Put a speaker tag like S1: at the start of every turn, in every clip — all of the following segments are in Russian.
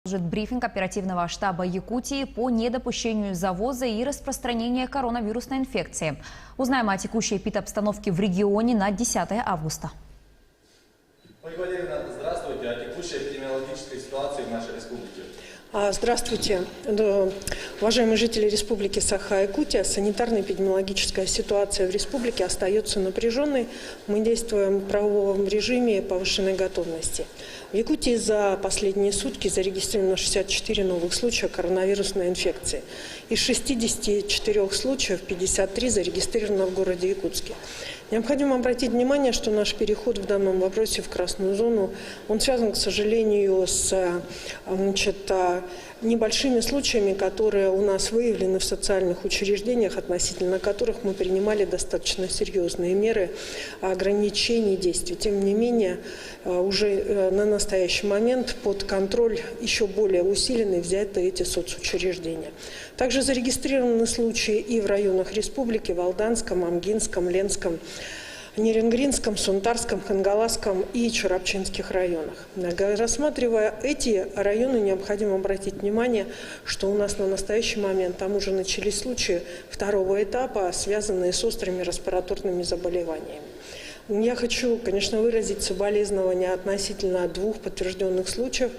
S1: Брифинг оперативного штаба Якутии по недопущению завоза и распространения коронавирусной инфекции. Узнаем о текущей эпидобстановке в регионе на 10 августа.
S2: Ольга Валерьевна, здравствуйте. О текущей эпидемиологической ситуации в нашей республике.
S3: Здравствуйте, уважаемые жители Республики Саха-Якутия. Санитарно-эпидемиологическая ситуация в республике остается напряженной. Мы действуем в правовом режиме повышенной готовности. В Якутии за последние сутки зарегистрировано 64 новых случая коронавирусной инфекции. Из 64 случаев 53 зарегистрировано в городе Якутске. Необходимо обратить внимание, что наш переход в данном вопросе в красную зону, он связан, к сожалению, с небольшими случаями, которые у нас выявлены в социальных учреждениях, относительно которых мы принимали достаточно серьезные меры ограничений действий. Тем не менее, уже на настоящий момент под контроль еще более усиленный взяты эти соцучреждения. Также зарегистрированы случаи и в районах республики: в Алданском, Амгинском, Ленском, Нерингринском, Сунтарском, Хангаласском и Чурапчинских районах. Рассматривая эти районы, необходимо обратить внимание, что у нас на настоящий момент там уже начались случаи второго этапа, связанные с острыми респираторными заболеваниями. Я хочу, конечно, выразить соболезнования относительно 2 подтвержденных случаев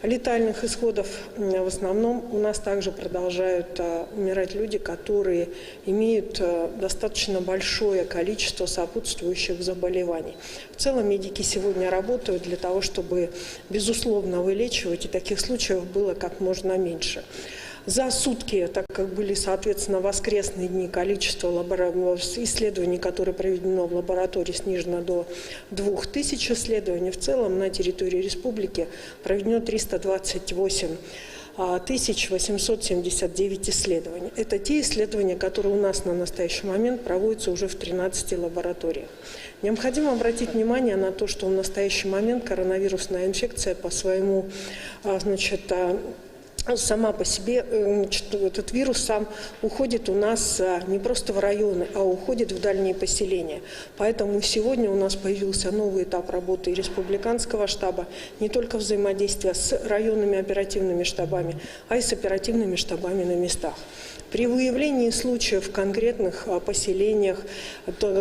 S3: летальных исходов. В основном у нас также продолжают умирать люди, которые имеют достаточно большое количество сопутствующих заболеваний. В целом медики сегодня работают для того, чтобы, безусловно, вылечивать, и таких случаев было как можно меньше. За сутки, так как были, соответственно, воскресные дни, количество исследований, которые проведено в лаборатории, снижено до 2000 исследований. В целом на территории республики проведено 328 879 исследований. Это те исследования, которые у нас на настоящий момент проводятся уже в 13 лабораториях. Необходимо обратить внимание на то, что в настоящий момент коронавирусная инфекция по своему, сама по себе, этот вирус сам уходит у нас не просто в районы, а уходит в дальние поселения. Поэтому сегодня у нас появился новый этап работы республиканского штаба, не только взаимодействия с районными оперативными штабами, а и с оперативными штабами на местах. При выявлении случаев в конкретных поселениях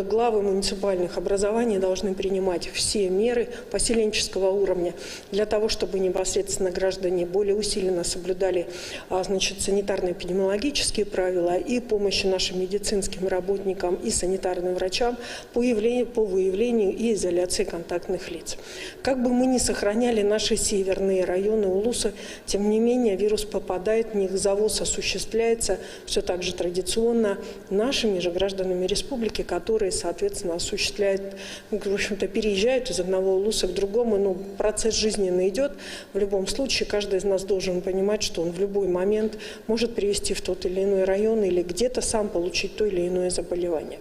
S3: главы муниципальных образований должны принимать все меры поселенческого уровня для того, чтобы непосредственно граждане более усиленно соблюдали санитарно-эпидемиологические правила и помощи нашим медицинским работникам и санитарным врачам по выявлению и изоляции контактных лиц. Как бы мы ни сохраняли наши северные районы Улуса, тем не менее вирус попадает в них, завоз осуществляется все так же традиционно нашими же гражданами республики, которые, соответственно, осуществляют, в общем-то, переезжают из одного улуса к другому. Но процесс жизненный идет. В любом случае, каждый из нас должен понимать, что он в любой момент может привести в тот или иной район или где-то сам получить то или иное заболевание.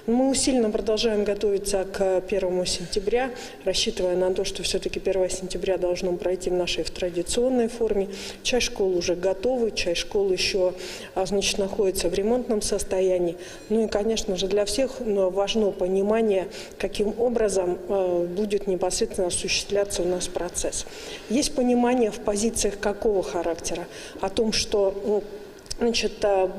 S3: Мы усиленно продолжаем готовиться к 1 сентября, рассчитывая на то, что все-таки 1 сентября должно пройти в нашей традиционной форме. Часть школ уже готовы, часть школ еще, находится в ремонтном состоянии. Ну и, конечно же, для всех важно понимание, каким образом будет непосредственно осуществляться у нас процесс. Есть понимание в позициях какого характера? О том, что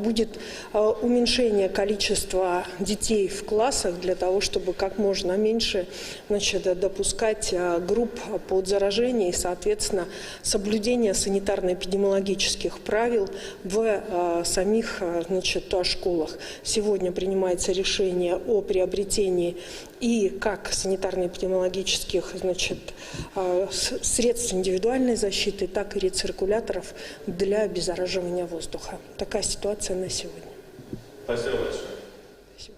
S3: будет уменьшение количества детей в классах для того, чтобы как можно меньше допускать групп под заражение и, соответственно, соблюдение санитарно-эпидемиологических правил в самих школах. Сегодня принимается решение о приобретении и как санитарно-эпидемиологических средств индивидуальной защиты, так и рециркуляторов для обеззараживания воздуха. Такая ситуация на сегодня.
S2: Спасибо большое.
S1: Спасибо.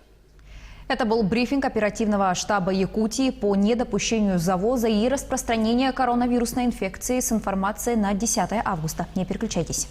S1: Это был брифинг оперативного штаба Якутии по недопущению завоза и распространения коронавирусной инфекции с информацией на 10 августа. Не переключайтесь.